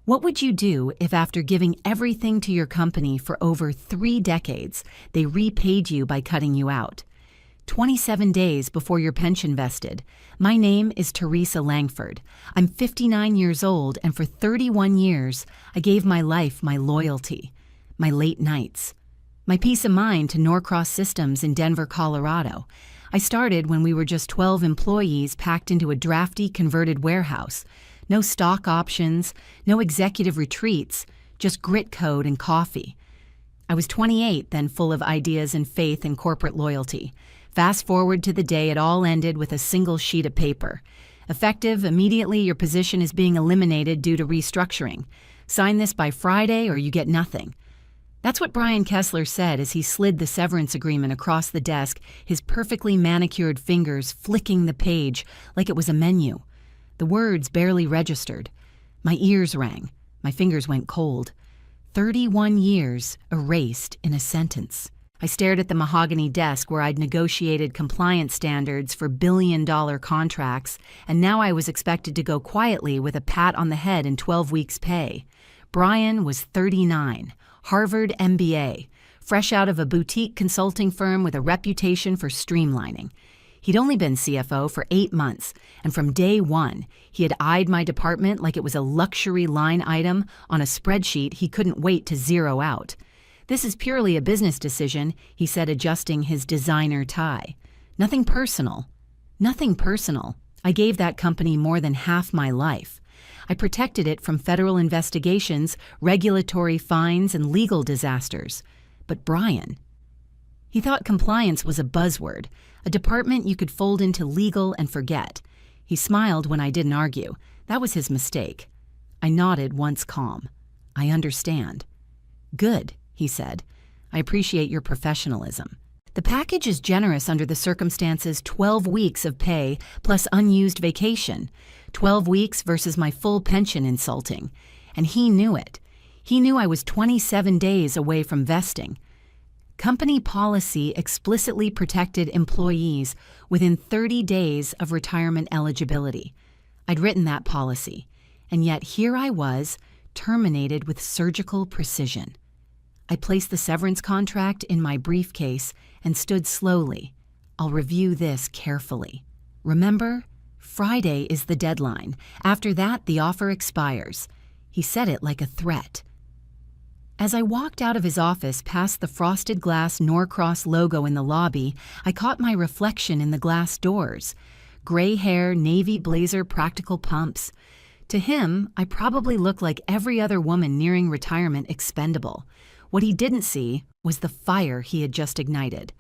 What would you do if after giving everything to your company for over 3 decades, they repaid you by cutting you out? 27 days before your pension vested. My name is Teresa Langford. I'm 59 years old, and for 31 years, I gave my life my loyalty, my late nights, my peace of mind to Norcross Systems in Denver, Colorado. I started when we were just 12 employees packed into a drafty converted warehouse. No stock options, no executive retreats, just grit code and coffee. I was 28 then, full of ideas and faith in corporate loyalty. Fast forward to the day it all ended with a single sheet of paper. Effective immediately, your position is being eliminated due to restructuring. Sign this by Friday or you get nothing. That's what Brian Kessler said as he slid the severance agreement across the desk, his perfectly manicured fingers flicking the page like it was a menu. The words barely registered. My ears rang. My fingers went cold. 31 years erased in a sentence. I stared at the mahogany desk where I'd negotiated compliance standards for billion-dollar contracts, and now I was expected to go quietly with a pat on the head and 12 weeks' pay. Brian was 39, Harvard MBA, fresh out of a boutique consulting firm with a reputation for streamlining. He'd only been CFO for 8 months, and from day one, he had eyed my department like it was a luxury line item on a spreadsheet he couldn't wait to zero out. "This is purely a business decision," he said, adjusting his designer tie. "Nothing personal." Nothing personal. I gave that company more than half my life. I protected it from federal investigations, regulatory fines, and legal disasters. But Brian, he thought compliance was a buzzword, a department you could fold into legal and forget. He smiled when I didn't argue. That was his mistake. I nodded, once calm. "I understand." "Good," he said. "I appreciate your professionalism. The package is generous under the circumstances. 12 weeks of pay plus unused vacation. 12 weeks versus my full pension insulting. And he knew it. He knew I was 27 days away from vesting. Company policy explicitly protected employees within 30 days of retirement eligibility. I'd written that policy, and yet here I was, terminated with surgical precision. I placed the severance contract in my briefcase and stood slowly. I'll review this carefully. Remember, Friday is the deadline. After that, the offer expires. He said it like a threat. As I walked out of his office past the frosted glass Norcross logo in the lobby, I caught my reflection in the glass doors. Gray hair, navy blazer, practical pumps. To him, I probably looked like every other woman nearing retirement expendable. What he didn't see was the fire he had just ignited.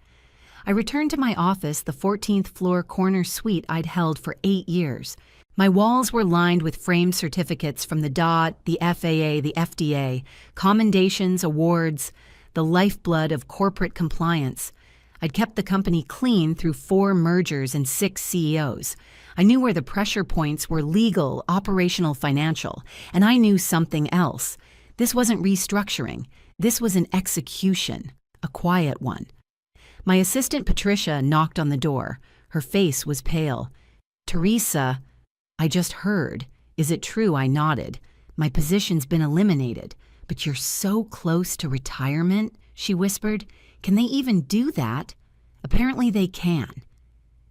I returned to my office, the 14th floor corner suite I'd held for 8 years. My walls were lined with framed certificates from the DOT, the FAA, the FDA, commendations, awards, the lifeblood of corporate compliance. I'd kept the company clean through 4 mergers and 6 CEOs. I knew where the pressure points were: legal, operational, financial. And I knew something else. This wasn't restructuring. This was an execution, a quiet one. My assistant Patricia knocked on the door. Her face was pale. "Teresa, I just heard. Is it true?" I nodded. "My position's been eliminated. But you're so close to retirement," she whispered. "Can they even do that?" "Apparently they can."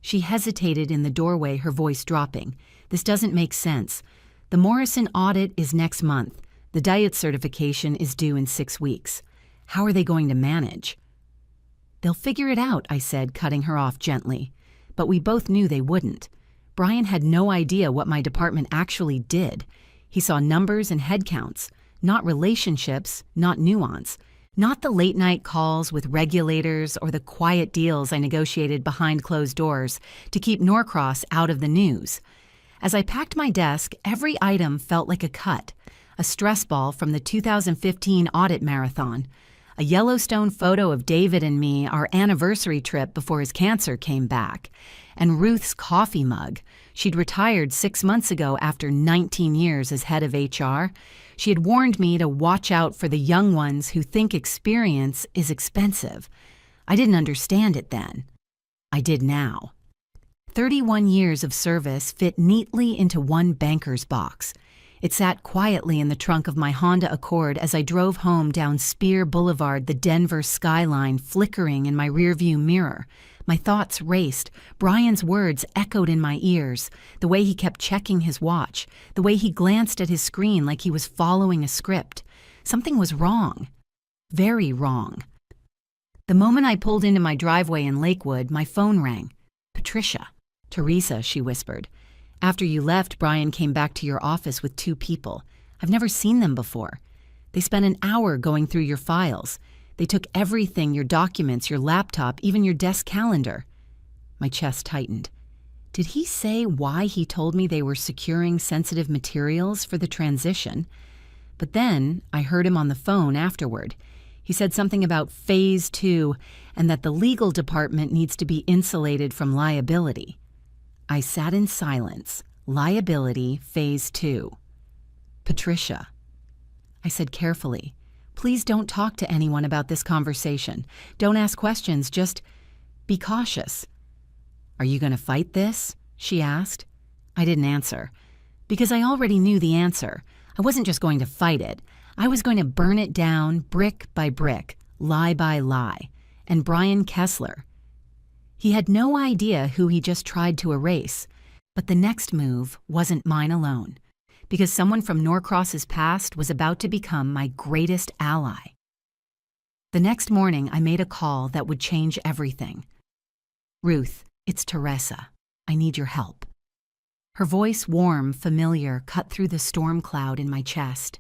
She hesitated in the doorway, her voice dropping. "This doesn't make sense. The Morrison audit is next month. The diet certification is due in 6 weeks. How are they going to manage?" "They'll figure it out," I said, cutting her off gently. But we both knew they wouldn't. Brian had no idea what my department actually did. He saw numbers and headcounts, not relationships, not nuance, not the late-night calls with regulators or the quiet deals I negotiated behind closed doors to keep Norcross out of the news. As I packed my desk, every item felt like a cut, a stress ball from the 2015 audit marathon, a Yellowstone photo of David and me, our anniversary trip before his cancer came back, and Ruth's coffee mug. She'd retired 6 months ago after 19 years as head of HR. She had warned me to watch out for the young ones who think experience is expensive. I didn't understand it then. I did now. 31 years of service fit neatly into one banker's box. It sat quietly in the trunk of my Honda Accord as I drove home down Spear Boulevard, the Denver skyline flickering in my rearview mirror. My thoughts raced. Brian's words echoed in my ears, the way he kept checking his watch, the way he glanced at his screen like he was following a script. Something was wrong. Very wrong. The moment I pulled into my driveway in Lakewood, my phone rang. Patricia. Teresa, she whispered. After you left, Brian came back to your office with 2 people. I've never seen them before. They spent an hour going through your files. They took everything, your documents, your laptop, even your desk calendar. My chest tightened. Did he say why he told me they were securing sensitive materials for the transition? But then I heard him on the phone afterward. He said something about Phase 2 and that the legal department needs to be insulated from liability. I sat in silence. Liability, Phase 2. Patricia. I said carefully, please don't talk to anyone about this conversation. Don't ask questions, just be cautious. Are you going to fight this? She asked. I didn't answer, because I already knew the answer. I wasn't just going to fight it. I was going to burn it down brick by brick, lie by lie. And Brian Kessler. He had no idea who he just tried to erase. But the next move wasn't mine alone, because someone from Norcross's past was about to become my greatest ally. The next morning, I made a call that would change everything. Ruth, it's Teresa. I need your help. Her voice, warm, familiar, cut through the storm cloud in my chest.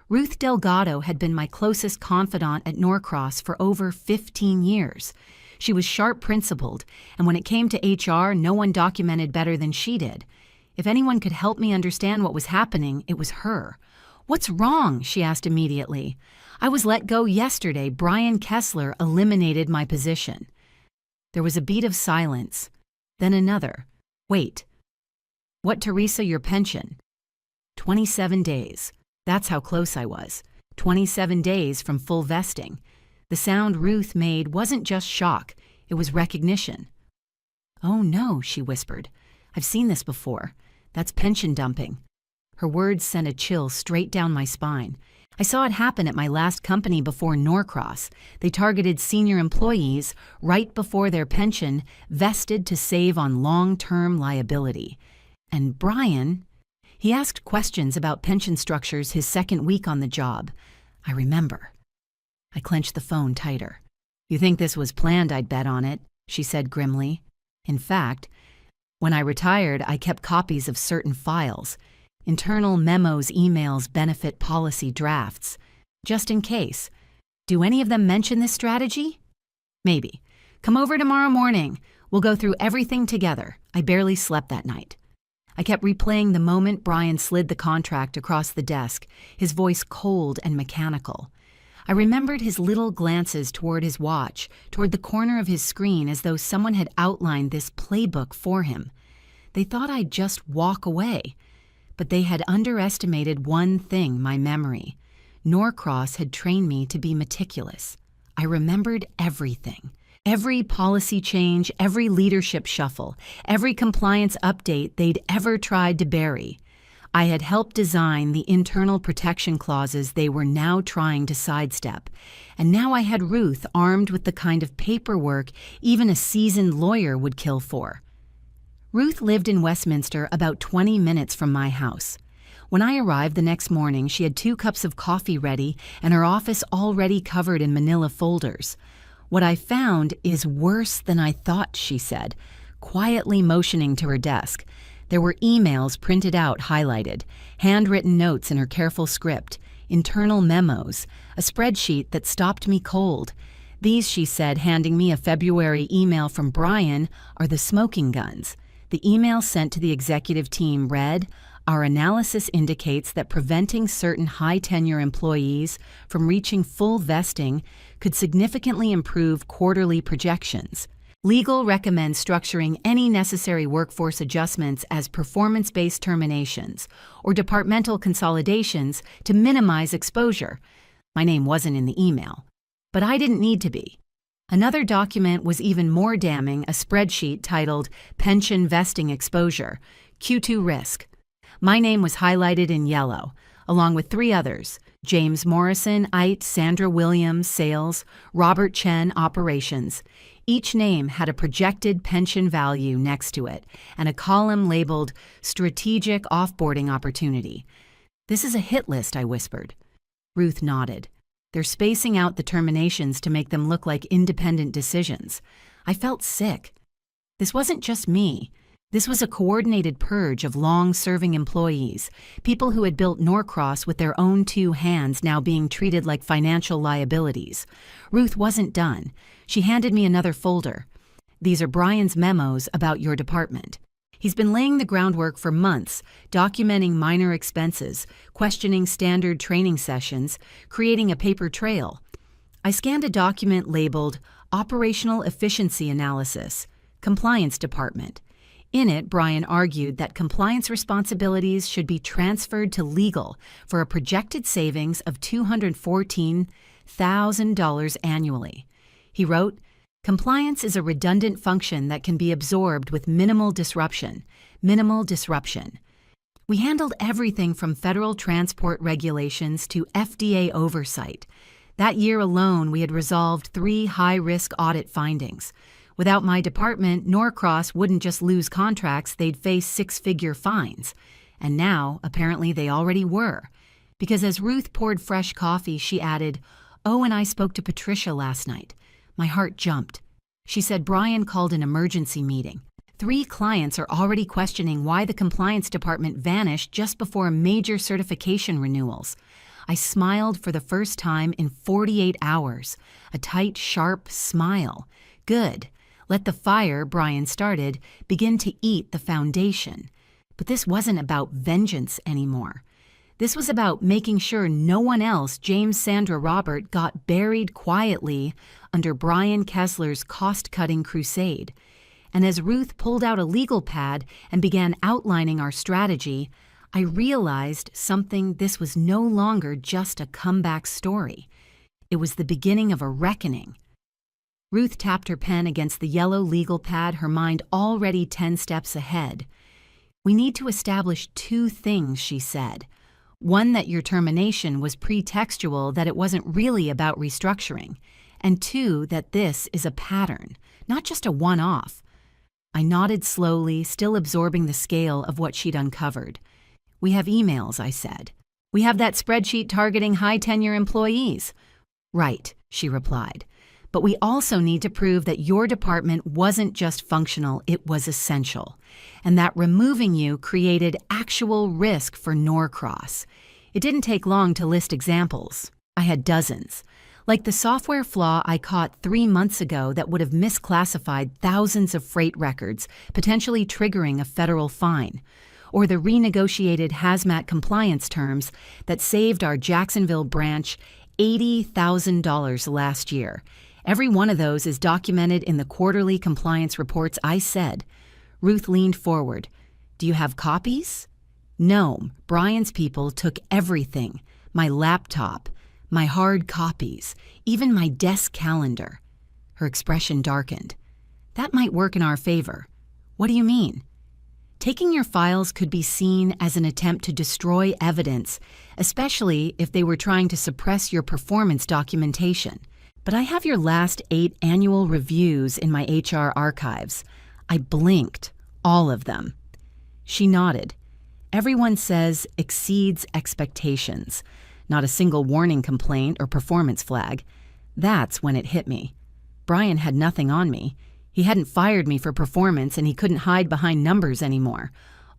Ruth Delgado had been my closest confidant at Norcross for over 15 years. She was sharp-principled, and when it came to HR, no one documented better than she did. If anyone could help me understand what was happening, it was her. What's wrong? She asked immediately. I was let go yesterday. Brian Kessler eliminated my position. There was a beat of silence, then another. Wait. What, Teresa, your pension? 27 days. That's how close I was. 27 days from full vesting. The sound Ruth made wasn't just shock, it was recognition. Oh no, she whispered. I've seen this before. That's pension dumping. Her words sent a chill straight down my spine. I saw it happen at my last company before Norcross. They targeted senior employees right before their pension vested to save on long-term liability. And Brian, he asked questions about pension structures his second week on the job. I remember. I clenched the phone tighter. You think this was planned, I'd bet on it, she said grimly. In fact, when I retired, I kept copies of certain files. Internal memos, emails, benefit policy drafts. Just in case. Do any of them mention this strategy? Maybe. Come over tomorrow morning. We'll go through everything together. I barely slept that night. I kept replaying the moment Brian slid the contract across the desk, his voice cold and mechanical. I remembered his little glances toward his watch, toward the corner of his screen, as though someone had outlined this playbook for him. They thought I'd just walk away. But they had underestimated one thing, my memory. Norcross had trained me to be meticulous. I remembered everything. Every policy change, every leadership shuffle, every compliance update they'd ever tried to bury. I had helped design the internal protection clauses they were now trying to sidestep. And now I had Ruth armed with the kind of paperwork even a seasoned lawyer would kill for. Ruth lived in Westminster, about 20 minutes from my house. When I arrived the next morning, she had 2 cups of coffee ready and her office already covered in manila folders. What I found is worse than I thought, she said, quietly motioning to her desk. There were emails printed out, highlighted, handwritten notes in her careful script, internal memos, a spreadsheet that stopped me cold. These, she said, handing me a February email from Brian, are the smoking guns. The email sent to the executive team read, "Our analysis indicates that preventing certain high-tenure employees from reaching full vesting could significantly improve quarterly projections. Legal recommends structuring any necessary workforce adjustments as performance-based terminations or departmental consolidations to minimize exposure." My name wasn't in the email, but I didn't need to be. Another document was even more damning, a spreadsheet titled Pension Vesting Exposure, Q2 Risk. My name was highlighted in yellow, along with three others: James Morrison, IT, Sandra Williams, Sales, Robert Chen, Operations. Each name had a projected pension value next to it and a column labeled Strategic Offboarding Opportunity. "This is a hit list," I whispered. Ruth nodded. "They're spacing out the terminations to make them look like independent decisions." I felt sick. This wasn't just me. This was a coordinated purge of long-serving employees, people who had built Norcross with their own two hands now being treated like financial liabilities. Ruth wasn't done. She handed me another folder. "These are Brian's memos about your department. He's been laying the groundwork for months, documenting minor expenses, questioning standard training sessions, creating a paper trail." I scanned a document labeled Operational Efficiency Analysis, Compliance Department. In it, Brian argued that compliance responsibilities should be transferred to legal for a projected savings of $214,000 annually. He wrote, "Compliance is a redundant function that can be absorbed with minimal disruption. Minimal disruption." We handled everything from federal transport regulations to FDA oversight. That year alone, we had resolved 3 high-risk audit findings. Without my department, Norcross wouldn't just lose contracts, they'd face 6-figure fines. And now, apparently they already were. Because as Ruth poured fresh coffee, she added, "Oh, and I spoke to Patricia last night." My heart jumped. She said Brian called an emergency meeting. 3 clients are already questioning why the compliance department vanished just before major certification renewals. I smiled for the first time in 48 hours. A tight, sharp smile. Good. Let the fire, Brian started, begin to eat the foundation. But this wasn't about vengeance anymore. This was about making sure no one else, James, Sandra, Robert, got buried quietly under Brian Kessler's cost-cutting crusade. And as Ruth pulled out a legal pad and began outlining our strategy, I realized something. This was no longer just a comeback story. It was the beginning of a reckoning. Ruth tapped her pen against the yellow legal pad, her mind already 10 steps ahead. "We need to establish 2 things," she said. "One, that your termination was pretextual, that it wasn't really about restructuring. And 2, that this is a pattern, not just a one-off." I nodded slowly, still absorbing the scale of what she'd uncovered. "We have emails," I said. "We have that spreadsheet targeting high-tenure employees." "Right," she replied. "But we also need to prove that your department wasn't just functional, it was essential, and that removing you created actual risk for Norcross." It didn't take long to list examples. I had dozens. Like the software flaw I caught 3 months ago that would have misclassified thousands of freight records, potentially triggering a federal fine. Or the renegotiated hazmat compliance terms that saved our Jacksonville branch $80,000 last year. Every one of those is documented in the quarterly compliance reports I said. Ruth leaned forward. "Do you have copies?" "No, Brian's people took everything. My laptop, my hard copies, even my desk calendar." Her expression darkened. "That might work in our favor." "What do you mean?" "Taking your files could be seen as an attempt to destroy evidence, especially if they were trying to suppress your performance documentation. But I have your last 8 annual reviews in my HR archives. I blinked, all of them." She nodded. "Everyone says exceeds expectations. Not a single warning complaint or performance flag." That's when it hit me. Brian had nothing on me. He hadn't fired me for performance, and he couldn't hide behind numbers anymore.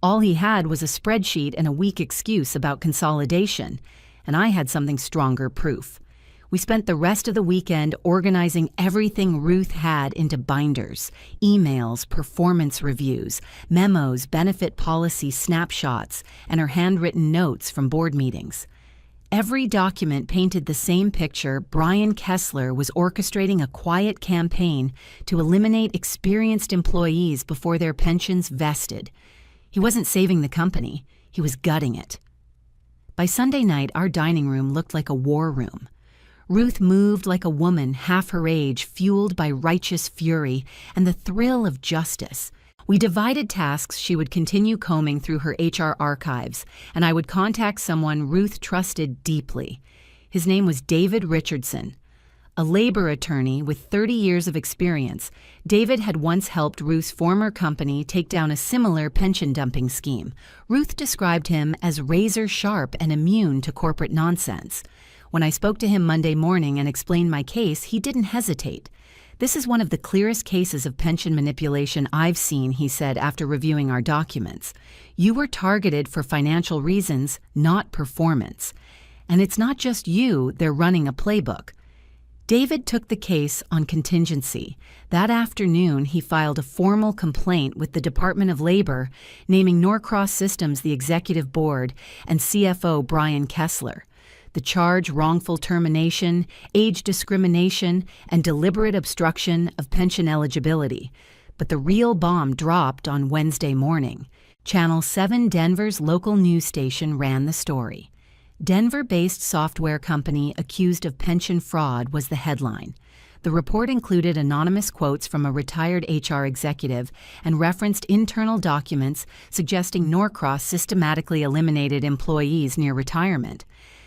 All he had was a spreadsheet and a weak excuse about consolidation, and I had something stronger proof. We spent the rest of the weekend organizing everything Ruth had into binders: emails, performance reviews, memos, benefit policy snapshots, and her handwritten notes from board meetings. Every document painted the same picture. Brian Kessler was orchestrating a quiet campaign to eliminate experienced employees before their pensions vested. He wasn't saving the company, he was gutting it. By Sunday night, our dining room looked like a war room. Ruth moved like a woman half her age, fueled by righteous fury and the thrill of justice. We divided tasks. She would continue combing through her HR archives, and I would contact someone Ruth trusted deeply. His name was David Richardson. A labor attorney with 30 years of experience, David had once helped Ruth's former company take down a similar pension dumping scheme. Ruth described him as razor sharp and immune to corporate nonsense. When I spoke to him Monday morning and explained my case, he didn't hesitate. "This is one of the clearest cases of pension manipulation I've seen," he said after reviewing our documents. "You were targeted for financial reasons, not performance. And it's not just you, they're running a playbook." David took the case on contingency. That afternoon, he filed a formal complaint with the Department of Labor, naming Norcross Systems the executive board and CFO Brian Kessler. The charge: wrongful termination, age discrimination, and deliberate obstruction of pension eligibility. But the real bomb dropped on Wednesday morning. Channel 7 Denver's local news station ran the story. "Denver-based software company accused of pension fraud" was the headline. The report included anonymous quotes from a retired HR executive and referenced internal documents suggesting Norcross systematically eliminated employees near retirement.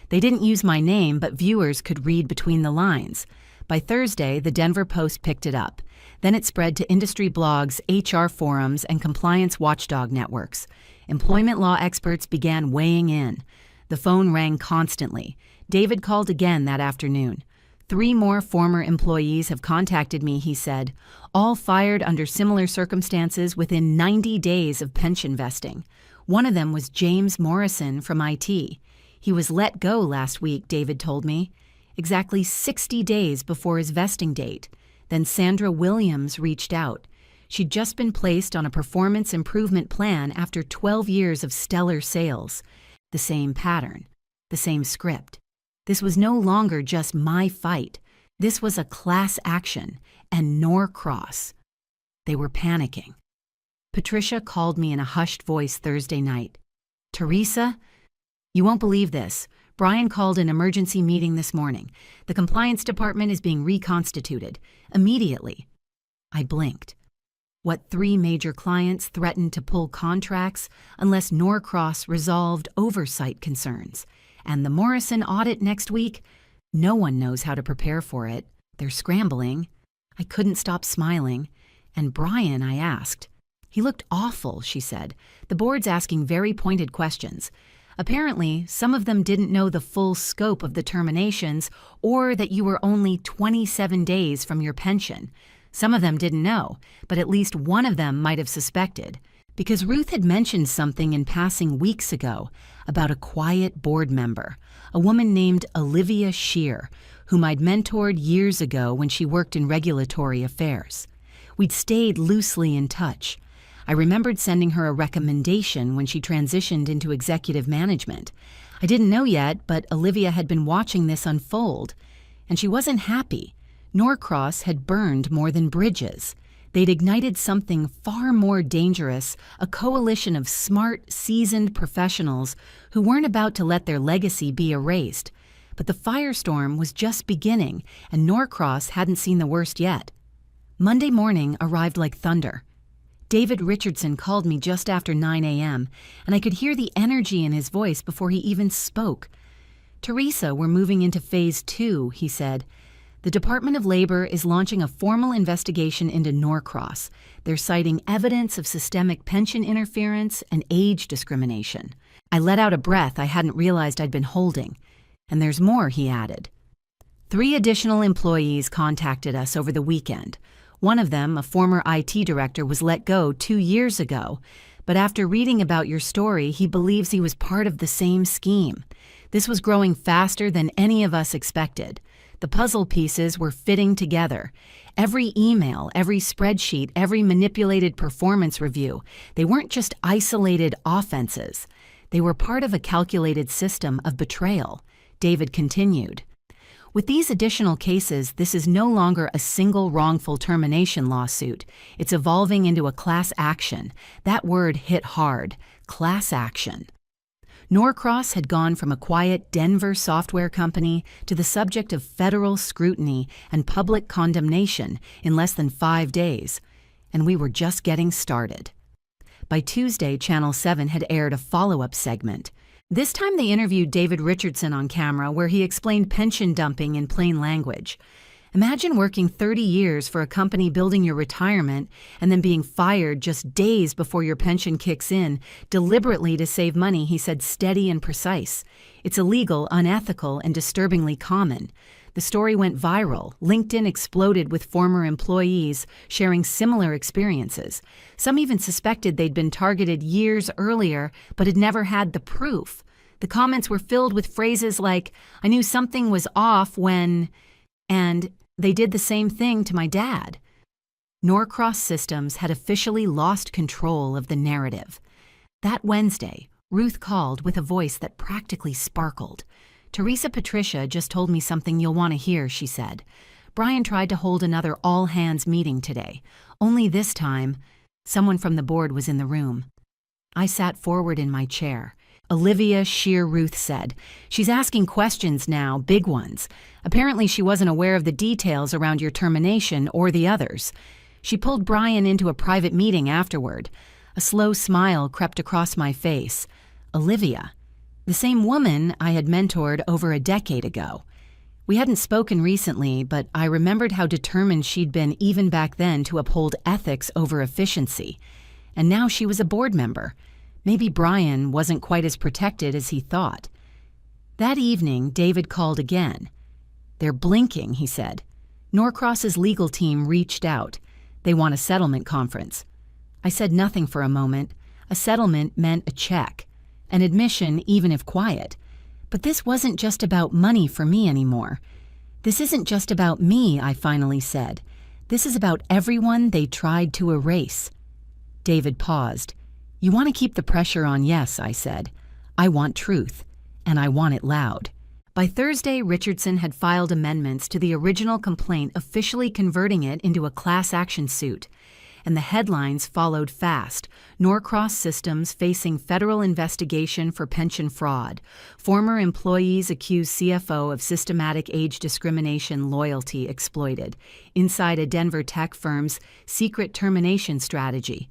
They didn't use my name, but viewers could read between the lines. By Thursday, the Denver Post picked it up. Then it spread to industry blogs, HR forums, and compliance watchdog networks. Employment law experts began weighing in. The phone rang constantly. David called again that afternoon. "3 more former employees have contacted me," he said, "all fired under similar circumstances within 90 days of pension vesting. One of them was James Morrison from IT. He was let go last week," David told me, "exactly 60 days before his vesting date. Then Sandra Williams reached out. She'd just been placed on a performance improvement plan after 12 years of stellar sales. The same pattern, the same script. This was no longer just my fight. This was a class action, and Norcross." They were panicking. Patricia called me in a hushed voice Thursday night. "Teresa, you won't believe this. Brian called an emergency meeting this morning. The compliance department is being reconstituted. Immediately." I blinked. What 3 major clients threatened to pull contracts unless Norcross resolved oversight concerns. And the Morrison audit next week? No one knows how to prepare for it. They're scrambling. I couldn't stop smiling. "And Brian?" I asked. "He looked awful," she said. "The board's asking very pointed questions. Apparently, some of them didn't know the full scope of the terminations or that you were only 27 days from your pension. Some of them didn't know, but at least one of them might have suspected, because Ruth had mentioned something in passing weeks ago about a quiet board member, a woman named Olivia Shear, whom I'd mentored years ago when she worked in regulatory affairs. We'd stayed loosely in touch. I remembered sending her a recommendation when she transitioned into executive management. I didn't know yet, but Olivia had been watching this unfold, and she wasn't happy. Norcross had burned more than bridges. They'd ignited something far more dangerous, a coalition of smart, seasoned professionals who weren't about to let their legacy be erased. But the firestorm was just beginning, and Norcross hadn't seen the worst yet. Monday morning arrived like thunder. David Richardson called me just after 9 a.m., and I could hear the energy in his voice before he even spoke. "Teresa, we're moving into phase 2, he said. "The Department of Labor is launching a formal investigation into Norcross. They're citing evidence of systemic pension interference and age discrimination." I let out a breath I hadn't realized I'd been holding. "And there's more," he added. 3 additional employees contacted us over the weekend. One of them, a former IT director, was let go 2 years ago. But after reading about your story, he believes he was part of the same scheme. This was growing faster than any of us expected. The puzzle pieces were fitting together. Every email, every spreadsheet, every manipulated performance review, they weren't just isolated offenses. They were part of a calculated system of betrayal. David continued. "With these additional cases, this is no longer a single wrongful termination lawsuit. It's evolving into a class action. That word hit hard. Class action. Norcross had gone from a quiet Denver software company to the subject of federal scrutiny and public condemnation in less than 5 days. and we were just getting started. By Tuesday, Channel 7 had aired a follow-up segment. This time they interviewed David Richardson on camera, where he explained pension dumping in plain language. Imagine working 30 years for a company building your retirement and then being fired just days before your pension kicks in, deliberately to save money, he said, steady and precise. It's illegal, unethical, and disturbingly common. The story went viral. LinkedIn exploded with former employees sharing similar experiences. Some even suspected they'd been targeted years earlier, but had never had the proof. The comments were filled with phrases like, "I knew something was off when," and "they did the same thing to my dad." Norcross Systems had officially lost control of the narrative. That Wednesday, Ruth called with a voice that practically sparkled. "Teresa Patricia just told me something you'll want to hear," she said. "Brian tried to hold another all-hands meeting today. Only this time, someone from the board was in the room." I sat forward in my chair. "Olivia Shear," Ruth said. "She's asking questions now, big ones. Apparently she wasn't aware of the details around your termination or the others. She pulled Brian into a private meeting afterward." A slow smile crept across my face. Olivia. The same woman I had mentored over a decade ago. We hadn't spoken recently, but I remembered how determined she'd been even back then to uphold ethics over efficiency. And now she was a board member. Maybe Brian wasn't quite as protected as he thought. That evening, David called again. "They're blinking," he said. "Norcross's legal team reached out. They want a settlement conference." I said nothing for a moment. A settlement meant a check. An admission, even if quiet. But this wasn't just about money for me anymore. "This isn't just about me," I finally said. "This is about everyone they tried to erase." David paused. "You want to keep the pressure on?" "Yes," I said. "I want truth, and I want it loud." By Thursday, Richardson had filed amendments to the original complaint, officially converting it into a class action suit. And the headlines followed fast. Norcross Systems facing federal investigation for pension fraud. Former employees accuse CFO of systematic age discrimination loyalty exploited. Inside a Denver tech firm's secret termination strategy.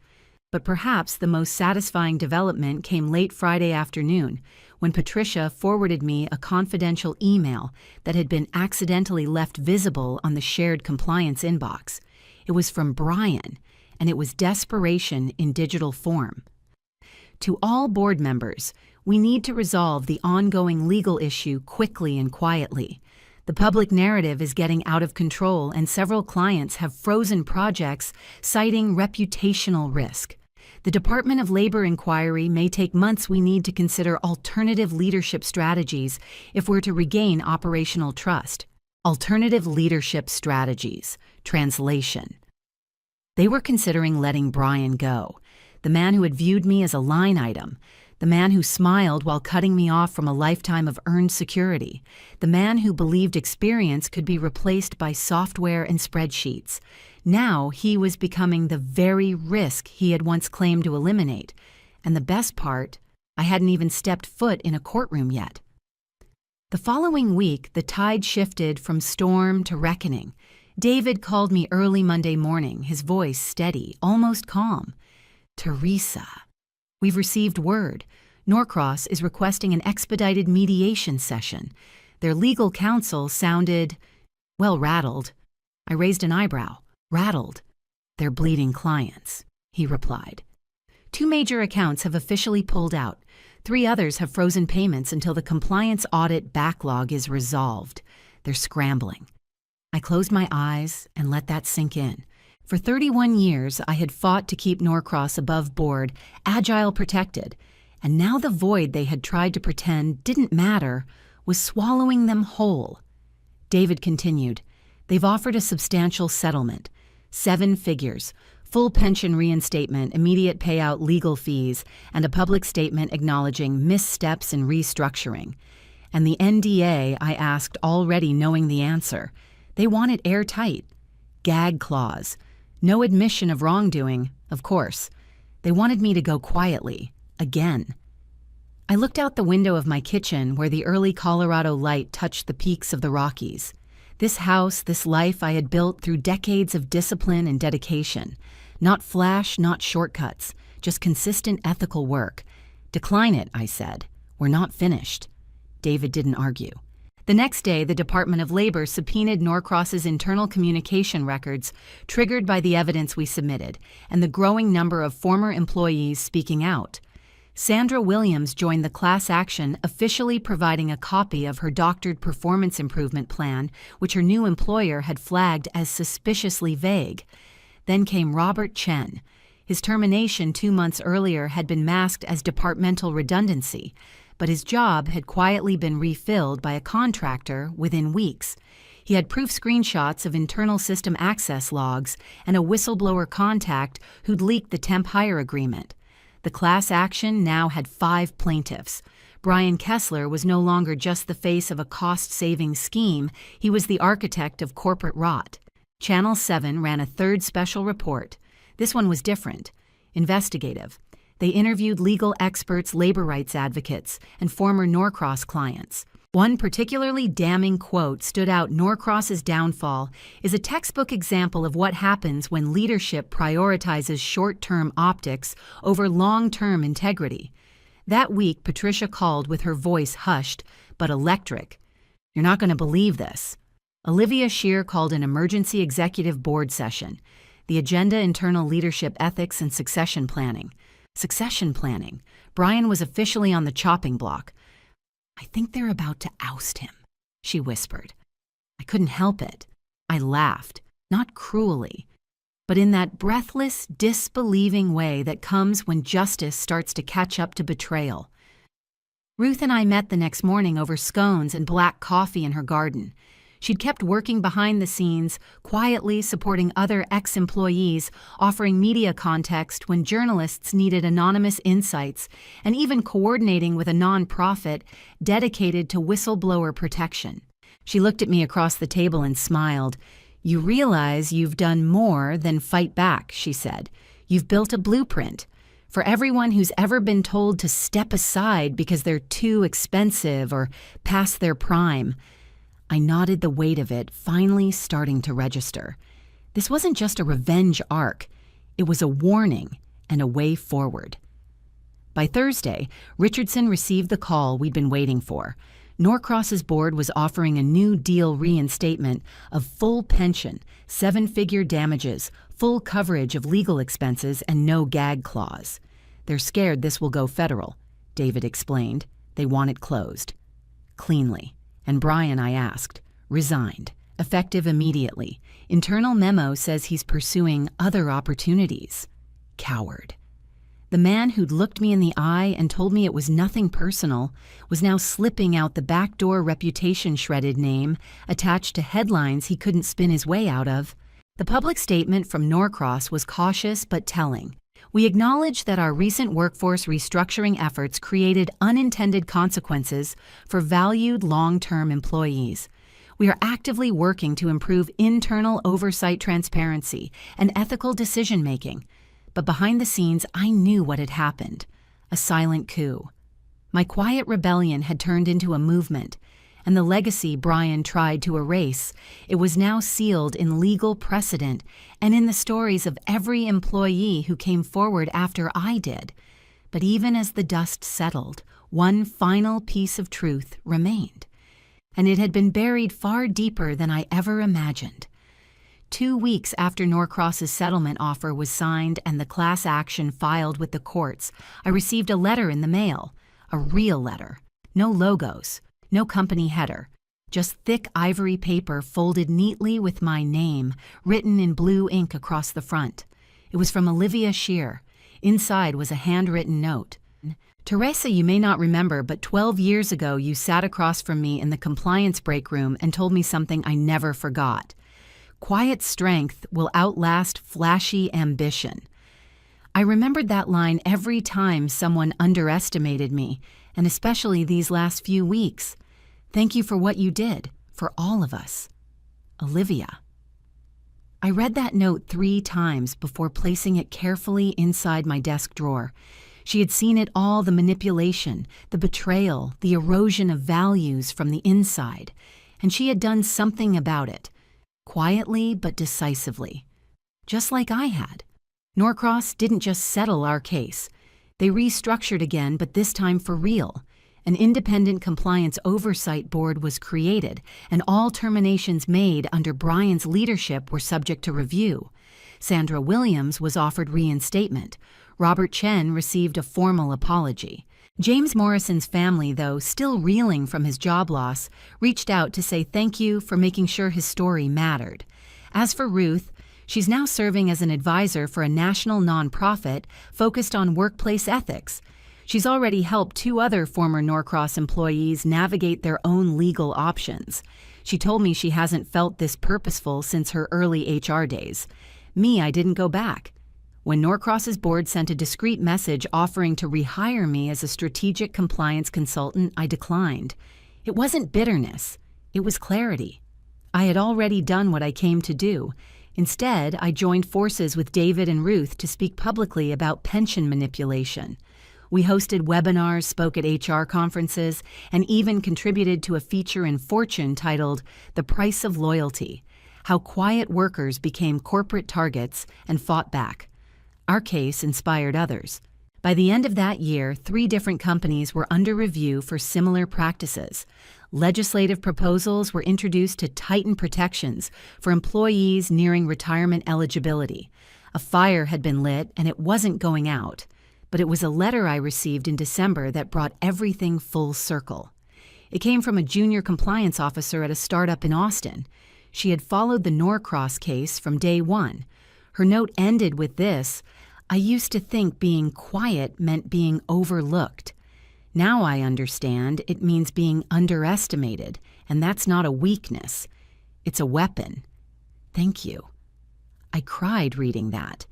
But perhaps the most satisfying development came late Friday afternoon, when Patricia forwarded me a confidential email that had been accidentally left visible on the shared compliance inbox. It was from Brian, and it was desperation in digital form. "To all board members, we need to resolve the ongoing legal issue quickly and quietly. The public narrative is getting out of control, and several clients have frozen projects citing reputational risk. The Department of Labor inquiry may take months. We need to consider alternative leadership strategies if we're to regain operational trust." Alternative leadership strategies. Translation. They were considering letting Brian go, the man who had viewed me as a line item, the man who smiled while cutting me off from a lifetime of earned security, the man who believed experience could be replaced by software and spreadsheets. Now he was becoming the very risk he had once claimed to eliminate. And the best part, I hadn't even stepped foot in a courtroom yet. The following week, the tide shifted from storm to reckoning. David called me early Monday morning, his voice steady, almost calm. "Teresa, we've received word. Norcross is requesting an expedited mediation session. Their legal counsel sounded, well, rattled." I raised an eyebrow. "Rattled? They're bleeding clients," he replied. "2 major accounts have officially pulled out. 3 others have frozen payments until the compliance audit backlog is resolved. They're scrambling." I closed my eyes and let that sink in. For 31 years, I had fought to keep Norcross above board, agile, protected, and now the void they had tried to pretend didn't matter was swallowing them whole. David continued, "They've offered a substantial settlement, 7 figures, full pension reinstatement, immediate payout, legal fees, and a public statement acknowledging missteps in restructuring. And the NDA I asked, already knowing the answer. They want it airtight. Gag clause. No admission of wrongdoing, of course. They wanted me to go quietly, again." I looked out the window of my kitchen where the early Colorado light touched the peaks of the Rockies. This house, this life I had built through decades of discipline and dedication. Not flash, not shortcuts, just consistent ethical work. Decline it, I said. We're not finished. David didn't argue. The next day, the Department of Labor subpoenaed Norcross's internal communication records, triggered by the evidence we submitted, and the growing number of former employees speaking out. Sandra Williams joined the class action, officially providing a copy of her doctored performance improvement plan, which her new employer had flagged as suspiciously vague. Then came Robert Chen. His termination 2 months earlier had been masked as departmental redundancy, but his job had quietly been refilled by a contractor within weeks. He had proof screenshots of internal system access logs and a whistleblower contact who'd leaked the temp hire agreement. The class action now had 5 plaintiffs. Brian Kessler was no longer just the face of a cost-saving scheme, he was the architect of corporate rot. Channel 7 ran a third special report. This one was different, investigative. They interviewed legal experts, labor rights advocates, and former Norcross clients. One particularly damning quote stood out. Norcross's downfall is a textbook example of what happens when leadership prioritizes short-term optics over long-term integrity. That week, Patricia called with her voice hushed, but electric. You're not going to believe this. Olivia Shear called an emergency executive board session. The agenda: internal leadership ethics and succession planning. Succession planning. Brian was officially on the chopping block. I think they're about to oust him, she whispered. I couldn't help it. I laughed, not cruelly, but in that breathless, disbelieving way that comes when justice starts to catch up to betrayal. Ruth and I met the next morning over scones and black coffee in her garden. She'd kept working behind the scenes, quietly supporting other ex-employees, offering media context when journalists needed anonymous insights, and even coordinating with a nonprofit dedicated to whistleblower protection. She looked at me across the table and smiled. You realize you've done more than fight back, she said. You've built a blueprint. For everyone who's ever been told to step aside because they're too expensive or past their prime. I nodded, the weight of it finally starting to register. This wasn't just a revenge arc. It was a warning and a way forward. By Thursday, Richardson received the call we'd been waiting for. Norcross's board was offering a New Deal reinstatement of full pension, 7-figure damages, full coverage of legal expenses, and no gag clause. They're scared this will go federal, David explained. They want it closed. Cleanly. And Brian, I asked, resigned, effective immediately. Internal memo says he's pursuing other opportunities. Coward. The man who'd looked me in the eye and told me it was nothing personal was now slipping out the backdoor reputation-shredded name attached to headlines he couldn't spin his way out of. The public statement from Norcross was cautious but telling. We acknowledge that our recent workforce restructuring efforts created unintended consequences for valued long-term employees. We are actively working to improve internal oversight transparency and ethical decision-making. But behind the scenes, I knew what had happened. A silent coup. My quiet rebellion had turned into a movement, and the legacy Brian tried to erase, it was now sealed in legal precedent and in the stories of every employee who came forward after I did. But even as the dust settled, one final piece of truth remained, and it had been buried far deeper than I ever imagined. 2 weeks after Norcross's settlement offer was signed and the class action filed with the courts, I received a letter in the mail, a real letter. No logos. No company header, just thick ivory paper folded neatly with my name, written in blue ink across the front. It was from Olivia Shear. Inside was a handwritten note. Teresa, you may not remember, but 12 years ago you sat across from me in the compliance break room and told me something I never forgot. Quiet strength will outlast flashy ambition. I remembered that line every time someone underestimated me, and especially these last few weeks. Thank you for what you did, for all of us. Olivia. I read that note 3 times before placing it carefully inside my desk drawer. She had seen it all, the manipulation, the betrayal, the erosion of values from the inside, and she had done something about it, quietly but decisively, just like I had. Norcross didn't just settle our case. They restructured again, but this time for real. An independent compliance oversight board was created, and all terminations made under Brian's leadership were subject to review. Sandra Williams was offered reinstatement. Robert Chen received a formal apology. James Morrison's family, though still reeling from his job loss, reached out to say thank you for making sure his story mattered. As for Ruth, she's now serving as an advisor for a national nonprofit focused on workplace ethics. She's already helped 2 other former Norcross employees navigate their own legal options. She told me she hasn't felt this purposeful since her early HR days. Me, I didn't go back. When Norcross's board sent a discreet message offering to rehire me as a strategic compliance consultant, I declined. It wasn't bitterness. It was clarity. I had already done what I came to do. Instead, I joined forces with David and Ruth to speak publicly about pension manipulation. We hosted webinars, spoke at HR conferences, and even contributed to a feature in Fortune titled "The Price of Loyalty: How Quiet Workers Became Corporate Targets and Fought Back." Our case inspired others. By the end of that year, 3 different companies were under review for similar practices. Legislative proposals were introduced to tighten protections for employees nearing retirement eligibility. A fire had been lit and it wasn't going out. But it was a letter I received in December that brought everything full circle. It came from a junior compliance officer at a startup in Austin. She had followed the Norcross case from day one. Her note ended with this: "I used to think being quiet meant being overlooked. Now I understand it means being underestimated, and that's not a weakness. It's a weapon. Thank you." I cried reading that.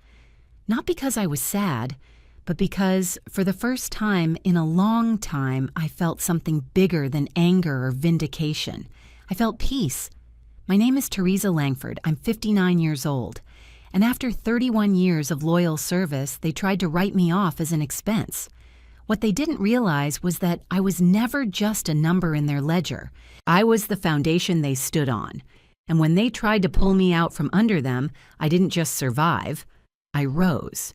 Not because I was sad, but because, for the first time in a long time, I felt something bigger than anger or vindication. I felt peace. My name is Teresa Langford. I'm 59 years old. And after 31 years of loyal service, they tried to write me off as an expense. What they didn't realize was that I was never just a number in their ledger. I was the foundation they stood on. And when they tried to pull me out from under them, I didn't just survive, I rose.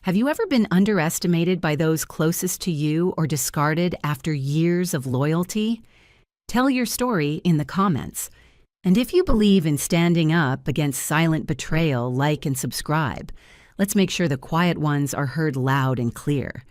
Have you ever been underestimated by those closest to you or discarded after years of loyalty? Tell your story in the comments. And if you believe in standing up against silent betrayal, like and subscribe. Let's make sure the quiet ones are heard loud and clear.